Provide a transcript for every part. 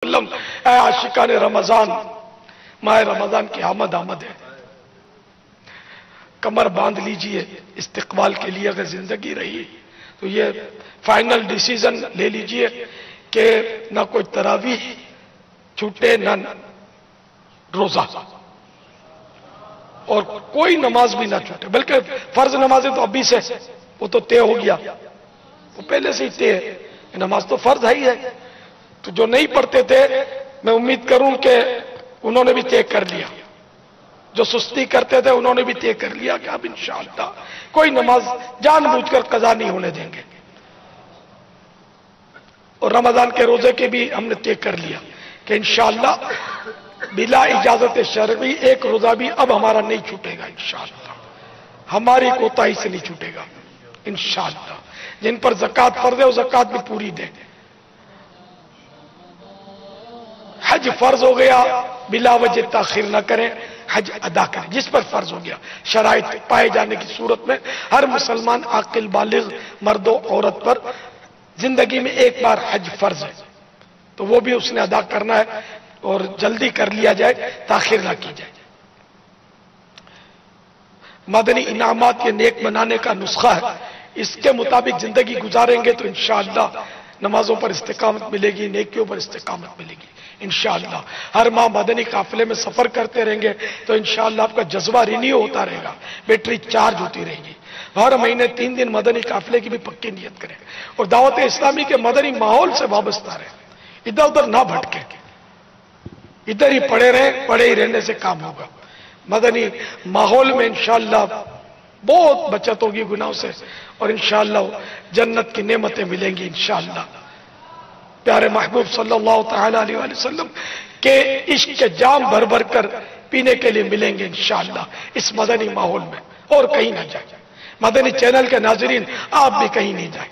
وسلم، اے عاشقان رمضان، ماہ رمضان کی آمد ہے، کمر باندھ لیجئے استقبال کے لیے۔ اگر زندگی رہی تو یہ فائنل ڈیسیزن لے لیجئے کہ نہ کوئی تراویح چھوٹے نہ روزہ، اور کوئی نماز بھی نہ چھوٹے، بلکہ فرض نمازیں تو ابھی سے وہ تو طے ہو گیا، وہ پہلے سے ہی طے ہے، نماز تو فرض ہے ہی ہے۔ تو جو نہیں پڑھتے تھے میں امید کروں کہ انہوں نے بھی طے کر لیا، جو سستی کرتے تھے انہوں نے بھی طے کر لیا کہ اب انشاءاللہ کوئی نماز جان بوجھ کر قضا نہیں ہونے دیں گے۔ اور رمضان کے روزے کے بھی ہم نے طے کر لیا کہ انشاءاللہ بلا اجازت شرعی ایک روزہ بھی اب ہمارا نہیں چھوٹے گا، انشاءاللہ ہماری کوتاہی سے نہیں چھوٹے گا انشاءاللہ۔ جن پر زکوٰۃ فرض ہے وہ زکوٰۃ بھی پوری دیں۔ حج فرض ہو گیا بلا وجہ تاخیر نہ کریں، حج ادا کریں جس پر فرض ہو گیا۔ شرائط پائے جانے کی صورت میں ہر مسلمان عاقل بالغ مرد و عورت پر زندگی میں ایک بار حج فرض ہے، تو وہ بھی اس نے ادا کرنا ہے، اور جلدی کر لیا جائے، تاخیر نہ کی جائے۔ مدنی انعامات کے نیک بنانے کا نسخہ ہے، اس کے مطابق زندگی گزاریں گے تو انشاءاللہ نمازوں پر استقامت ملے گی، نیکیوں پر استقامت ملے گی انشاءاللہ۔ ہر ماہ مدنی قافلے میں سفر کرتے رہیں گے تو انشاءاللہ آپ کا جذبہ رینیو ہوتا رہے گا، بیٹری چارج ہوتی رہے گی۔ ہر مہینے 3 دن مدنی قافلے کی بھی پکی نیت کریں، اور دعوت اسلامی کے مدنی ماحول سے وابستہ رہیں، ادھر ادھر نہ بھٹکیں، ادھر ہی پڑے رہیں، پڑے ہی رہنے سے کام ہوگا۔ مدنی ماحول میں انشاءاللہ بہت بچت ہوگی گناہوں سے، اور انشاءاللہ جنت کی نعمتیں ملیں گی انشاءاللہ۔ پیارے محبوب صلی اللہ تعالی علیہ وآلہ وسلم کے عشق کے جام بھر بھر کر پینے کے لیے ملیں گے انشاءاللہ اس مدنی ماحول میں، اور کہیں نہ جائیں۔ مدنی چینل کے ناظرین آپ بھی کہیں نہیں جائیں،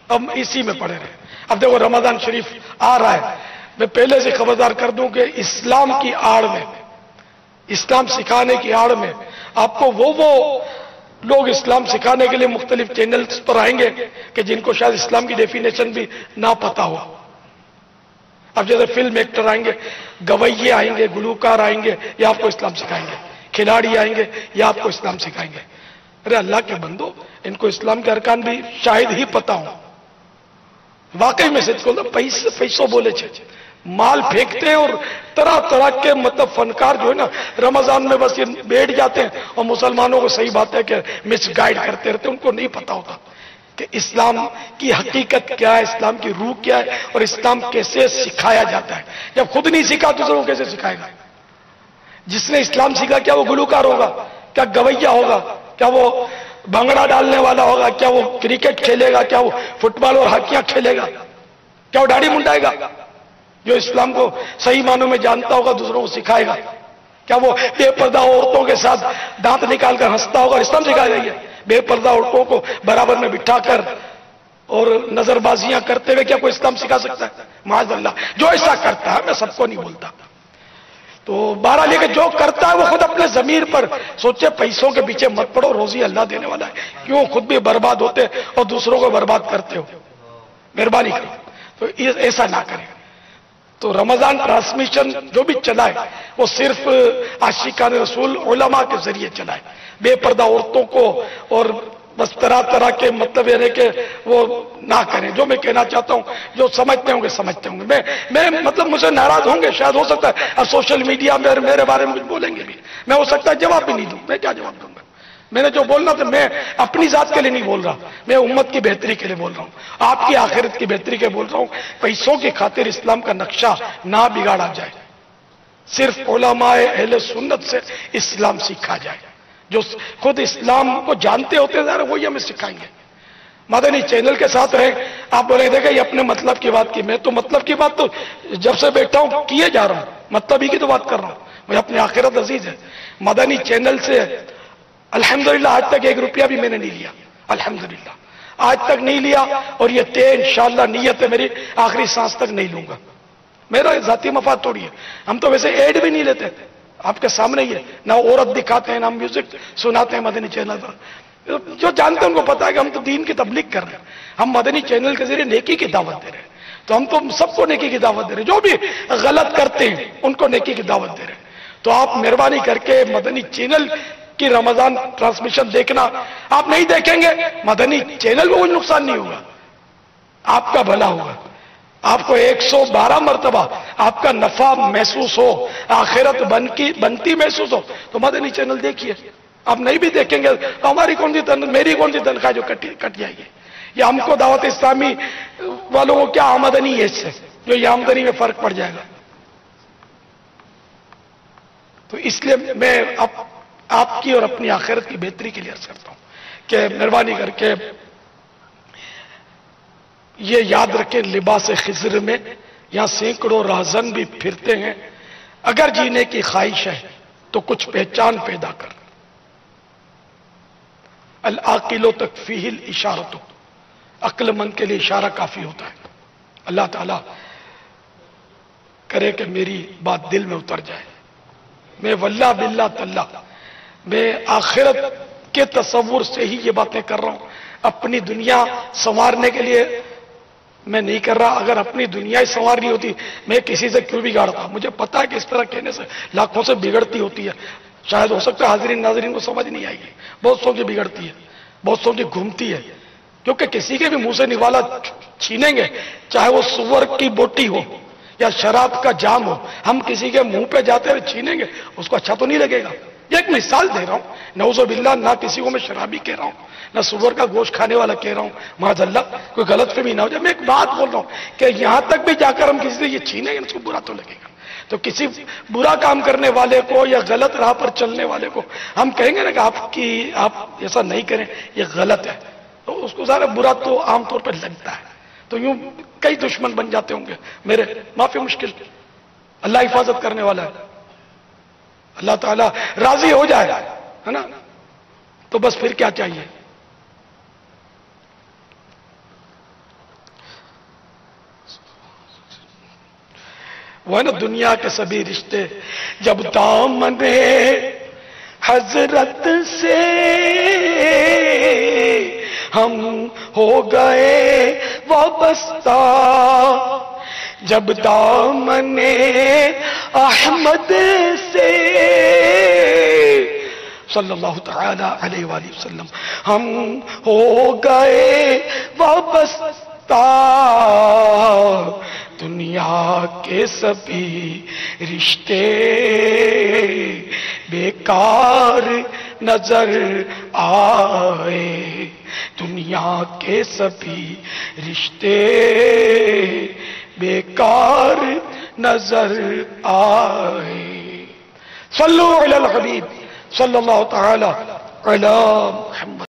اب اسی میں پڑے رہیں۔ اب دیکھو رمضان شریف آ رہا ہے، میں پہلے سے خبردار کر دوں کہ اسلام کی آڑ میں، اسلام سکھانے کی آڑ میں آپ کو وہ لوگ اسلام سکھانے کے لیے مختلف چینلز پر آئیں گے کہ جن کو شاید اسلام کی ڈیفینیشن بھی نہ پتا ہو۔ اب جیسے فلم ایکٹر آئیں گے، گویے آئیں گے، گلوکار آئیں گے، یہ آپ کو اسلام سکھائیں گے، کھلاڑی آئیں گے، یہ آپ کو اسلام سکھائیں گے۔ ارے اللہ کے بندو، ان کو اسلام کے ارکان بھی شاید ہی پتا ہوں۔ واقعی میں سچ کہوں، پیسوں بولے چھے مال پھینکتے ہیں، اور طرح طرح کے مطلب فنکار جو ہے نا رمضان میں بس یہ بیٹھ جاتے ہیں اور مسلمانوں کو صحیح بات ہے کہ مس گائیڈ کرتے رہتے ہیں، ان کو نہیں پتا ہوتا کہ اسلام کی حقیقت کیا ہے، اسلام کی روح کیا ہے، اور اسلام کیسے سکھایا جاتا ہے۔ جب خود نہیں سیکھا دوسروں کو کیسے سکھائے گا؟ جس نے اسلام سیکھا کیا وہ گلوکار ہوگا؟ کیا گویہ ہوگا؟ کیا وہ بھنگڑا ڈالنے والا ہوگا؟ کیا وہ کرکٹ کھیلے گا؟ کیا وہ فٹ بال اور ہاکیاں کھیلے گا؟ کیا وہ داڑھی منڈائے گا؟ جو اسلام کو صحیح معنوں میں جانتا ہوگا دوسروں کو سکھائے گا۔ کیا وہ بے پردہ عورتوں کے ساتھ دانت نکال کر ہنستا ہوگا؟ اسلام سکھائے گا؟ بے پردہ عورتوں کو برابر میں بٹھا کر اور نظر بازیاں کرتے ہوئے کیا کوئی اسلام سکھا سکتا ہے؟ معاذ اللہ، جو ایسا کرتا ہے، میں سب کو نہیں بولتا، تو بہرحال یہ کہ جو کرتا ہے وہ خود اپنے ضمیر پر سوچے، پیسوں کے پیچھے مت پڑو، روزی اللہ دینے والا ہے، کیوں خود بھی برباد ہوتے اور دوسروں کو برباد کرتے ہو؟ مہربانی کرو تو ایسا نہ کریں۔ تو رمضان ٹرانسمیشن جو بھی چلائے وہ صرف عاشقان رسول علماء کے ذریعے چلائے، بے پردہ عورتوں کو اور بس طرح طرح کے مطلب یہ ہے کہ وہ نہ کریں۔ جو میں کہنا چاہتا ہوں، جو سمجھتے ہوں گے سمجھتے ہوں گے، میں مطلب مجھے ناراض ہوں گے شاید، ہو سکتا ہے اب سوشل میڈیا میں میرے بارے میں کچھ بولیں گے بھی، میں ہو سکتا ہے جواب بھی نہیں دوں، میں کیا جواب دوں گا؟ میں نے جو بولنا تھا میں اپنی ذات کے لیے نہیں بول رہا، میں امت کی بہتری کے لیے بول رہا ہوں، آپ کی آخرت کی بہتری کے بول رہا ہوں۔ پیسوں کی خاطر اسلام کا نقشہ نہ بگاڑا جائے، صرف علماء اہل سنت سے اسلام سیکھا جائے، جو خود اسلام کو جانتے ہوتے ہیں وہی ہمیں سکھائیں گے۔ مدنی چینل کے ساتھ رہیں۔ آپ بولے دیکھیں یہ اپنے مطلب کی بات کی، میں تو مطلب کی بات تو جب سے بیٹھا ہوں کیے جا رہا ہوں، مطلب ہی کی تو بات کر رہا ہوں، مجھے اپنی آخرت عزیز ہے۔ مدنی چینل سے الحمدللہ آج تک 1 روپیہ بھی میں نے نہیں لیا، الحمدللہ آج تک نہیں لیا، اور یہ طے انشاءاللہ نیت ہے میری آخری سانس تک نہیں لوں گا۔ میرا ذاتی مفاد تھوڑی ہے، ہم تو ویسے ایڈ بھی نہیں لیتے، آپ کے سامنے ہی ہے، نہ عورت دکھاتے ہیں نہ میوزک سناتے ہیں مدنی چینل پر۔ جو جانتے ہیں ان کو پتا ہے کہ ہم تو دین کی تبلیغ کر رہے ہیں، ہم مدنی چینل کے ذریعے نیکی کی دعوت دے رہے ہیں۔ تو ہم تو سب کو نیکی کی دعوت دے رہے ہیں، جو بھی غلط کرتے ہیں ان کو نیکی کی دعوت دے رہے ہیں۔ تو آپ مہربانی کر کے مدنی چینل کی رمضان ٹرانسمیشن دیکھنا، آپ نہیں دیکھیں گے مدنی چینل میں کوئی نقصان نہیں ہوگا، آپ کا بھلا ہوگا، آپ کو 112 مرتبہ آپ کا نفع محسوس ہو، آخرت بنتی محسوس ہو تو مدنی چینل دیکھیے۔ آپ نہیں بھی دیکھیں گے تو ہماری کون سی میری کون سی تنخواہ جو کٹ جائے گی؟ یا ہم کو دعوت اسلامی والوں کو کیا آمدنی ہے اس سے جو یہ آمدنی میں فرق پڑ جائے گا؟ تو اس لیے میں آپ کی اور اپنی آخرت کی بہتری کے لیے عرض کرتا ہوں کہ مہربانی کر کے یہ یاد رکھیں، لباس خضر میں یہاں سینکڑوں راہزن بھی پھرتے ہیں، اگر جینے کی خواہش ہے تو کچھ پہچان پیدا کر۔ العاقل تکفیہ الاشارۃ، عقل مند کے لیے اشارہ کافی ہوتا ہے۔ اللہ تعالیٰ کرے کہ میری بات دل میں اتر جائے۔ میں واللہ باللہ تاللہ میں آخرت کے تصور سے ہی یہ باتیں کر رہا ہوں، اپنی دنیا سنوارنے کے لیے میں نہیں کر رہا۔ اگر اپنی دنیا ہی سنوارنی ہوتی میں کسی سے کیوں بگاڑتا؟ مجھے پتا ہے کہ اس طرح کہنے سے لاکھوں سے بگڑتی ہوتی ہے، شاید ہو سکتا ہے حاضرین ناظرین کو سمجھ نہیں آئے گی، بہت سو کی بگڑتی ہے، بہت سو کی گھومتی ہے، کیونکہ کسی کے بھی منہ سے نوالا چھینیں گے، چاہے وہ سور کی بوٹی ہو یا شراب کا جام ہو، ہم کسی کے منہ پہ جاتے ہوئے چھینیں گے، اس کو اچھا تو نہیں لگے گا۔ یہ ایک مثال دے رہا ہوں، نعوذ باللہ نہ کسی کو میں شرابی کہہ رہا ہوں، نہ سور کا گوشت کھانے والا کہہ رہا ہوں، معاذ اللہ کوئی غلط فہمی نہ ہو جائے۔ میں ایک بات بول رہا ہوں کہ یہاں تک بھی جا کر ہم کسی سے یہ چھینیں گے، اس کو برا تو لگے گا۔ تو کسی برا کام کرنے والے کو یا غلط راہ پر چلنے والے کو ہم کہیں گے نا کہ آپ ایسا نہیں کریں، یہ غلط ہے، تو اس کو ذرا برا تو عام طور پر لگتا ہے، تو یوں کئی دشمن بن جاتے ہوں گے میرے، معافی مشکل۔ اللہ حفاظت کرنے والا ہے، اللہ تعالیٰ راضی ہو جائے ہے نا، تو بس پھر کیا چاہیے؟ وہ ہے نا دنیا کے سبھی رشتے جب دامن حضرت سے ہم ہو گئے وابستہ، جب دامن احمد سے صلی اللہ تعالی علیہ وآلہ وسلم ہم ہو گئے وابستہ، دنیا کے سبھی رشتے بیکار نظر آئے، دنیا کے سبھی رشتے بیکار نظر آئے۔ صلو علی الحبیب صلی اللہ تعالی علی محمد۔